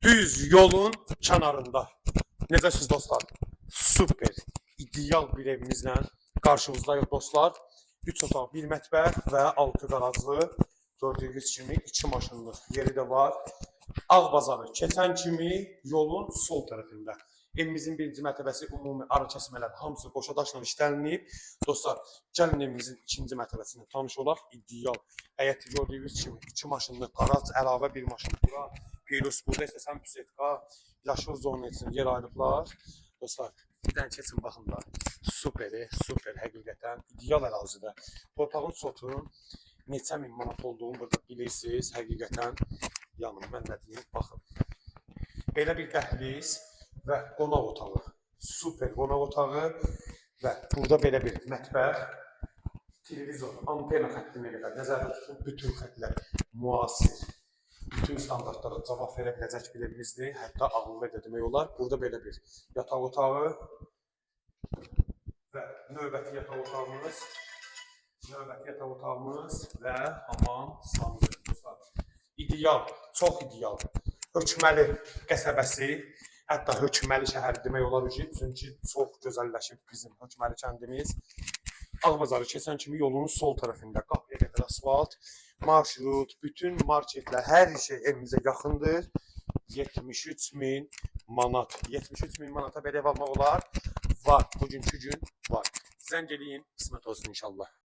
Düz yolun kənarında. Necəsiz dostlar? Super, ideal bir evimizlə qarşınızdayıq dostlar. 3 otaq, 1 mətbəx və 6 qarajlı. Gördüyünüz kimi 2 maşınlıq yeri də var. Ağ bazarı keçən kimi yolun sol tərəfində. Evimizin birinci mərtəbəsi ümumi ara kəsmələr hamısı qoşa daşla işlənilib. Dostlar, gəlin evimizin ikinci mərtəbəsində tanış olaq. İdeal. Həyəti gördüyünüz kimi 2 maşınlıq qaraj, əlavə 1 maşın bura. Pirus burada istəsən püsetka, yaşıl zona üçün yer ayırıblar. Dostlar, bir dənə keçin baxın da. Superi, super həqiqətən ideal ərazidə. Torpağın sotu neçə min manat olduğunu burada bilirsiniz. Həqiqətən yanım mən nə deyim, baxın. Belə bir dəhliz və qonaq otağı. Super qonaq otağı və burada belə bir mətbəx. Televizor, antena xəttinə qədər nəzərdə tutun. Bütün xəttlər müasir. Bütün standartlara cavab verə biləcək bir evimizdir. Hətta ağıllı da demək olar. Burada belə bir yataq otağı və növbəti yataq otağımız, və hamam sandığı. İdeal, çox ideal. Hökməli qəsəbəsi, hətta hökməli şəhər demək olar ki, çünki çox gözəlləşib bizim hökməli kəndimiz. Ağbazarı keçən kimi yolun sol tərəfində qapıya qədər asfalt, marşrut, bütün marketlər, hər şey evimizə yaxındır. 73.000 manat. 73.000 manata belə ev almaq olar. Var, bugünkü gün var. Zəng eləyin, qismət olsun inşallah.